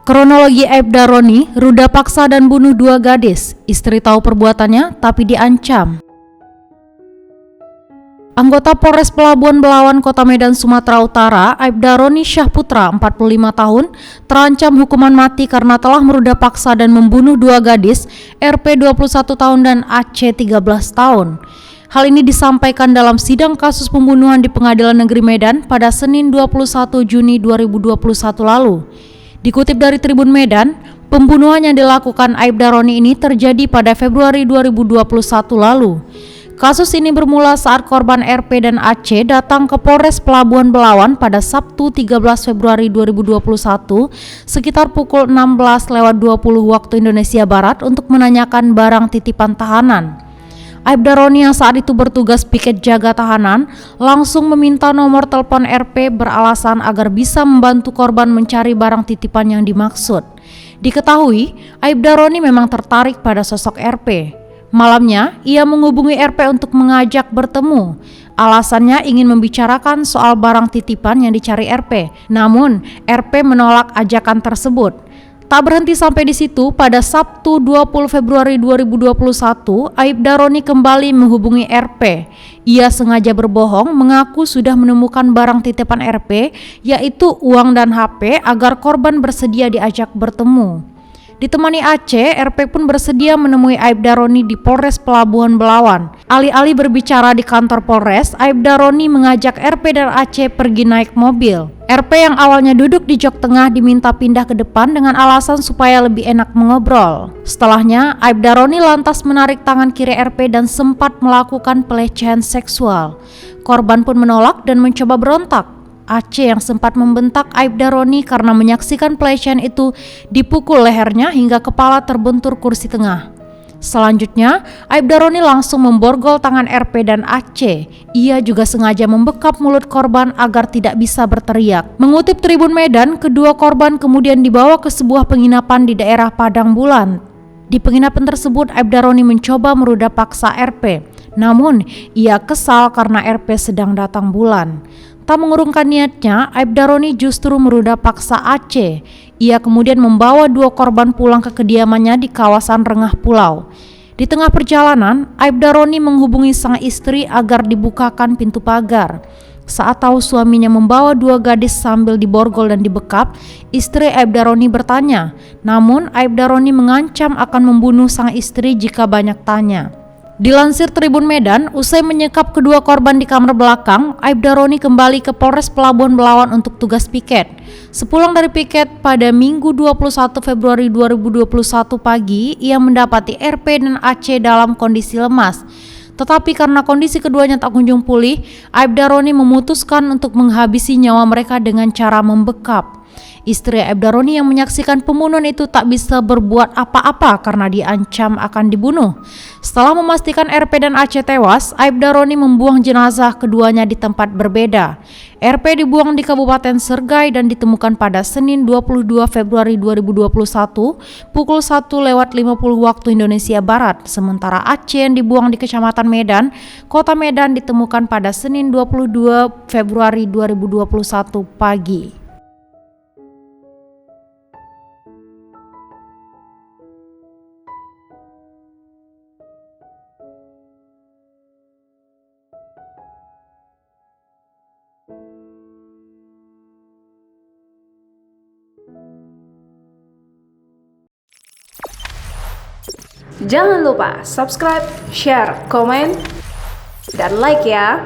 Kronologi Aibda Roni, ruda paksa dan bunuh 2 gadis. Istri tahu perbuatannya tapi diancam. Anggota Polres Pelabuhan Belawan, Kota Medan, Sumatera Utara, Aibda Roni Syahputra, 45 tahun, terancam hukuman mati karena telah meruda paksa dan membunuh 2 gadis, RP 21 tahun dan AC 13 tahun. Hal ini disampaikan dalam sidang kasus pembunuhan di Pengadilan Negeri Medan pada Senin 21 Juni 2021 lalu. Dikutip dari Tribun Medan, pembunuhan yang dilakukan Aibda Roni ini terjadi pada Februari 2021 lalu. Kasus ini bermula saat korban RP dan AC datang ke Polres Pelabuhan Belawan pada Sabtu 13 Februari 2021 sekitar pukul 16.20 waktu Indonesia Barat untuk menanyakan barang titipan tahanan. Aibda Roni yang saat itu bertugas piket jaga tahanan langsung meminta nomor telepon RP beralasan agar bisa membantu korban mencari barang titipan yang dimaksud. Diketahui, Aibda Roni memang tertarik pada sosok RP. Malamnya, ia menghubungi RP untuk mengajak bertemu. Alasannya ingin membicarakan soal barang titipan yang dicari RP. Namun, RP menolak ajakan tersebut. Tak berhenti sampai di situ, pada Sabtu 20 Februari 2021, Aibda Roni kembali menghubungi RP. Ia sengaja berbohong mengaku sudah menemukan barang titipan RP, yaitu uang dan HP agar korban bersedia diajak bertemu. Ditemani AC, RP pun bersedia menemui Aibda Roni di Polres Pelabuhan Belawan. Alih-alih berbicara di kantor Polres, Aibda Roni mengajak RP dan AC pergi naik mobil. RP yang awalnya duduk di jok tengah diminta pindah ke depan dengan alasan supaya lebih enak mengobrol. Setelahnya, Aibda Roni lantas menarik tangan kiri RP dan sempat melakukan pelecehan seksual. Korban pun menolak dan mencoba berontak. AC yang sempat membentak Aibda Roni karena menyaksikan pelecehan itu dipukul lehernya hingga kepala terbentur kursi tengah. Selanjutnya, Aibda Roni langsung memborgol tangan RP dan AC. Ia juga sengaja membekap mulut korban agar tidak bisa berteriak. Mengutip Tribun Medan, kedua korban kemudian dibawa ke sebuah penginapan di daerah Padang Bulan. Di penginapan tersebut, Aibda Roni mencoba meruda paksa RP. Namun, ia kesal karena RP sedang datang bulan. Tak mengurungkan niatnya, Aibda Roni justru meruda paksa AC. Ia kemudian membawa 2 korban pulang ke kediamannya di kawasan Rengah Pulau. Di tengah perjalanan, Aibda Roni menghubungi sang istri agar dibukakan pintu pagar. Saat tahu suaminya membawa 2 gadis sambil diborgol dan dibekap, istri Aibda Roni bertanya. Namun, Aibda Roni mengancam akan membunuh sang istri jika banyak tanya. Dilansir Tribun Medan, usai menyekap kedua korban di kamar belakang, Aibda Roni kembali ke Polres Pelabuhan Belawan untuk tugas piket. Sepulang dari piket pada Minggu 21 Februari 2021 pagi, ia mendapati RP dan AC dalam kondisi lemas. Tetapi karena kondisi keduanya tak kunjung pulih, Aibda Roni memutuskan untuk menghabisi nyawa mereka dengan cara membekap. Istri Aibda Roni yang menyaksikan pembunuhan itu tak bisa berbuat apa-apa karena diancam akan dibunuh. Setelah memastikan RP dan AC tewas, Aibda Roni membuang jenazah keduanya di tempat berbeda. RP dibuang di Kabupaten Sergai dan ditemukan pada Senin 22 Februari 2021 pukul 1:50 waktu Indonesia Barat. Sementara AC yang dibuang di Kecamatan Medan, Kota Medan ditemukan pada Senin 22 Februari 2021 pagi. Jangan lupa subscribe, share, komen, dan like ya.